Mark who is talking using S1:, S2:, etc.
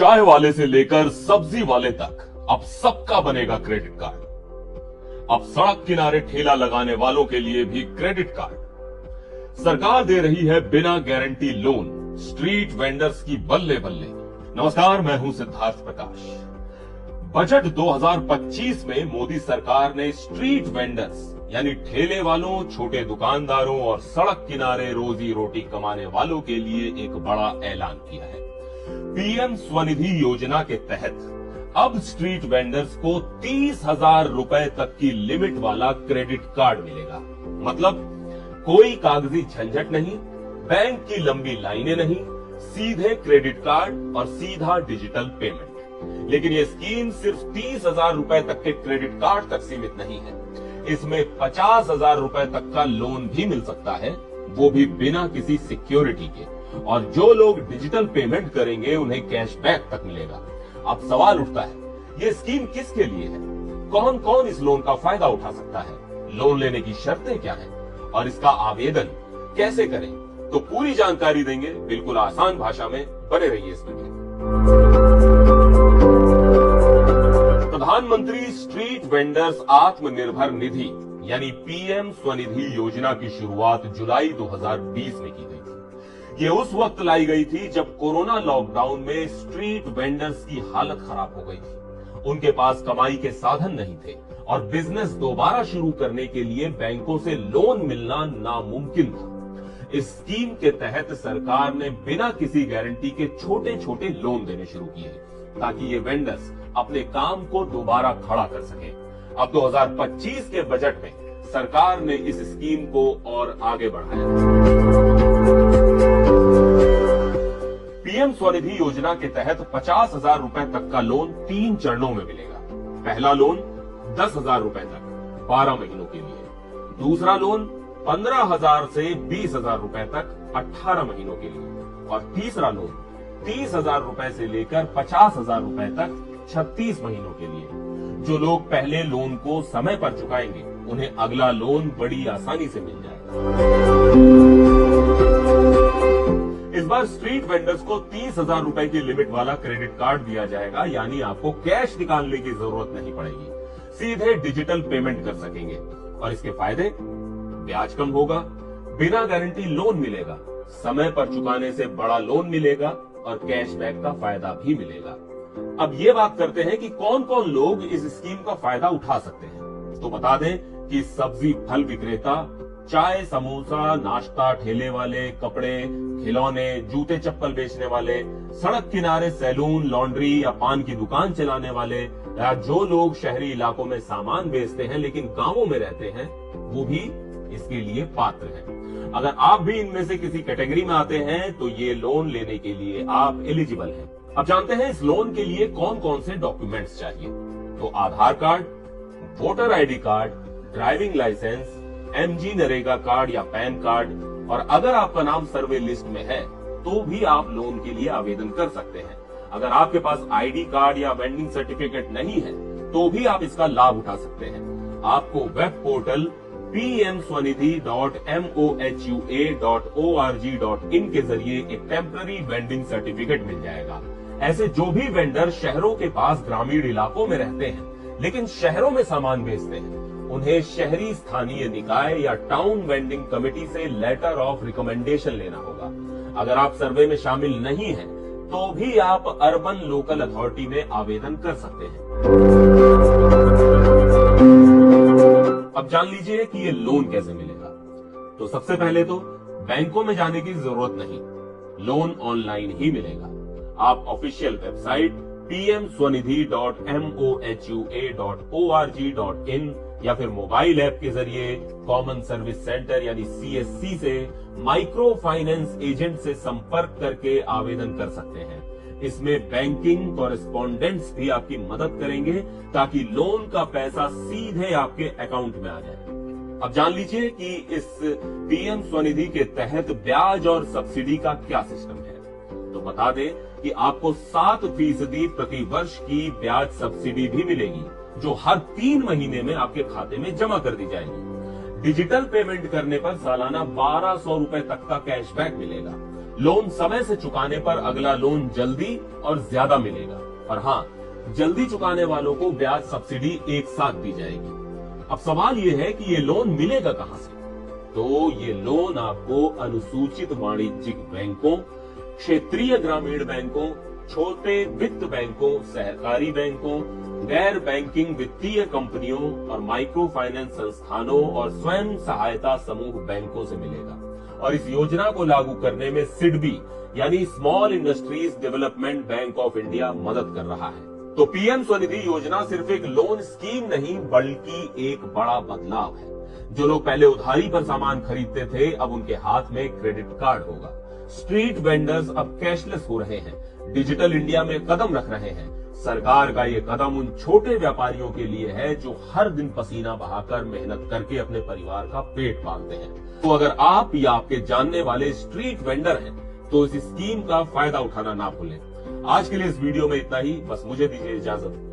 S1: चाय वाले से लेकर सब्जी वाले तक अब सबका बनेगा क्रेडिट कार्ड। अब सड़क किनारे ठेला लगाने वालों के लिए भी क्रेडिट कार्ड। सरकार दे रही है बिना गारंटी लोन स्ट्रीट वेंडर्स की बल्ले बल्ले। नमस्कार, मैं हूं सिद्धार्थ प्रकाश। बजट 2025 में मोदी सरकार ने स्ट्रीट वेंडर्स यानी ठेले वालों, छोटे दुकानदारों और सड़क किनारे रोजी रोटी कमाने वालों के लिए एक बड़ा ऐलान किया है। पीएम स्वनिधि योजना के तहत अब स्ट्रीट वेंडर्स को 30,000 रुपए तक की लिमिट वाला क्रेडिट कार्ड मिलेगा। मतलब कोई कागजी झंझट नहीं, बैंक की लंबी लाइनें नहीं, सीधे क्रेडिट कार्ड और सीधा डिजिटल पेमेंट। लेकिन ये स्कीम सिर्फ 30,000 रुपए तक के क्रेडिट कार्ड तक सीमित नहीं है। इसमें 50,000 रुपए तक का लोन भी मिल सकता है, वो भी बिना किसी सिक्योरिटी के। और जो लोग डिजिटल पेमेंट करेंगे उन्हें कैशबैक तक मिलेगा। अब सवाल उठता है, ये स्कीम किसके लिए है? कौन कौन इस लोन का फायदा उठा सकता है? लोन लेने की शर्तें क्या हैं? और इसका आवेदन कैसे करें? तो पूरी जानकारी देंगे बिल्कुल आसान भाषा में। बने रहिए इस वीडियो। प्रधानमंत्री स्ट्रीट वेंडर्स आत्मनिर्भर निधि यानी पीएम स्वनिधि योजना की शुरुआत जुलाई 2020 में की गई थी। ये उस वक्त लाई गई थी जब कोरोना लॉकडाउन में स्ट्रीट वेंडर्स की हालत खराब हो गई थी। उनके पास कमाई के साधन नहीं थे और बिजनेस दोबारा शुरू करने के लिए बैंकों से लोन मिलना नामुमकिन था। इस स्कीम के तहत सरकार ने बिना किसी गारंटी के छोटे छोटे लोन देने शुरू किए ताकि ये वेंडर्स अपने काम को दोबारा खड़ा कर सके। अब 2025 के बजट में सरकार ने इस स्कीम को और आगे बढ़ाया। पीएम स्वनिधि योजना के तहत 50,000 रुपए तक का लोन 3 चरणों में मिलेगा। पहला लोन 10,000 रुपए तक 12 महीनों के लिए। दूसरा लोन 15,000 से 20,000 रुपए तक 18 महीनों के लिए। और तीसरा लोन 30,000 रुपए से लेकर 50,000 रुपए तक 36 महीनों के लिए। जो लोग पहले लोन को समय पर चुकाएंगे उन्हें अगला लोन बड़ी आसानी से मिल जाएगा। इस बार स्ट्रीट वेंडर्स को 30,000 रुपए की लिमिट वाला क्रेडिट कार्ड दिया जाएगा, यानी आपको कैश निकालने की जरूरत नहीं पड़ेगी, सीधे डिजिटल पेमेंट कर सकेंगे। और इसके फायदे, ब्याज कम होगा, बिना गारंटी लोन मिलेगा, समय पर चुकाने से बड़ा लोन मिलेगा और कैशबैक का फायदा भी मिलेगा। अब ये बात करते हैं कि कौन कौन लोग इस स्कीम का फायदा उठा सकते हैं। तो बता दें कि सब्जी फल विक्रेता, चाय समोसा नाश्ता ठेले वाले, कपड़े खिलौने जूते चप्पल बेचने वाले, सड़क किनारे सैलून लॉन्ड्री या पान की दुकान चलाने वाले, या जो लोग शहरी इलाकों में सामान बेचते हैं लेकिन गांवों में रहते हैं, वो भी इसके लिए पात्र हैं। अगर आप भी इनमें से किसी कैटेगरी में आते हैं तो ये लोन लेने के लिए आप एलिजिबल हैं। अब जानते हैं इस लोन के लिए कौन कौन से डॉक्यूमेंट्स चाहिए। तो Aadhaar card, voter ID card, driving licence, MG NREGA card या पैन कार्ड, और अगर आपका नाम सर्वे लिस्ट में है तो भी आप लोन के लिए आवेदन कर सकते हैं। अगर आपके पास आईडी कार्ड या वेंडिंग सर्टिफिकेट नहीं है तो भी आप इसका लाभ उठा सकते हैं। आपको वेब पोर्टल pmswanidhi.mohua.org.in के जरिए एक टेम्पररी वेंडिंग सर्टिफिकेट मिल जाएगा। ऐसे जो भी वेंडर शहरों के पास ग्रामीण इलाकों में रहते हैं लेकिन शहरों में सामान बेचते हैं, उन्हें शहरी स्थानीय निकाय या टाउन वेंडिंग कमेटी से लेटर ऑफ रिकमेंडेशन लेना होगा। अगर आप सर्वे में शामिल नहीं हैं, तो भी आप अर्बन लोकल अथॉरिटी में आवेदन कर सकते हैं। अब जान लीजिए कि ये लोन कैसे मिलेगा। तो सबसे पहले तो बैंकों में जाने की जरूरत नहीं, लोन ऑनलाइन ही मिलेगा। आप ऑफिशियल वेबसाइट pmswanidhi.mohua.org.in या फिर मोबाइल ऐप के जरिए कॉमन सर्विस सेंटर यानी सीएससी से माइक्रो फाइनेंस एजेंट से संपर्क करके आवेदन कर सकते हैं। इसमें बैंकिंग कॉरेस्पॉन्डेंट्स भी आपकी मदद करेंगे ताकि लोन का पैसा सीधे आपके अकाउंट में आ जाए। अब जान लीजिए कि इस पीएम स्वनिधि के तहत ब्याज और सब्सिडी का क्या सिस्टम है। तो बता दें कि आपको 7% प्रति वर्ष की ब्याज सब्सिडी भी मिलेगी, जो हर 3 महीने में आपके खाते में जमा कर दी जाएगी। डिजिटल पेमेंट करने पर सालाना 1,200 रुपए तक का कैशबैक मिलेगा। लोन समय से चुकाने पर अगला लोन जल्दी और ज्यादा मिलेगा। और हाँ, जल्दी चुकाने वालों को ब्याज सब्सिडी एक साथ दी जाएगी। अब सवाल ये है कि ये लोन मिलेगा कहां से? तो ये लोन आपको अनुसूचित वाणिज्यिक बैंकों, क्षेत्रीय ग्रामीण बैंकों, छोटे वित्त बैंकों, सहकारी बैंकों, गैर बैंकिंग वित्तीय कंपनियों और माइक्रो फाइनेंस संस्थानों और स्वयं सहायता समूह बैंकों से मिलेगा। और इस योजना को लागू करने में सिडबी यानी small industries development bank of India मदद कर रहा है। तो पीएम स्वनिधि योजना सिर्फ एक लोन स्कीम नहीं बल्कि एक बड़ा बदलाव है। जो लोग पहले उधारी पर सामान खरीदते थे, अब उनके हाथ में क्रेडिट कार्ड होगा। स्ट्रीट वेंडर्स अब कैशलेस हो रहे हैं, डिजिटल इंडिया में कदम रख रहे हैं। सरकार का ये कदम उन छोटे व्यापारियों के लिए है जो हर दिन पसीना बहाकर मेहनत करके अपने परिवार का पेट पालते हैं। तो अगर आप या आपके जानने वाले स्ट्रीट वेंडर हैं तो इस स्कीम का फायदा उठाना ना भूलें। आज के लिए इस वीडियो में इतना ही, बस मुझे दीजिए इजाजत।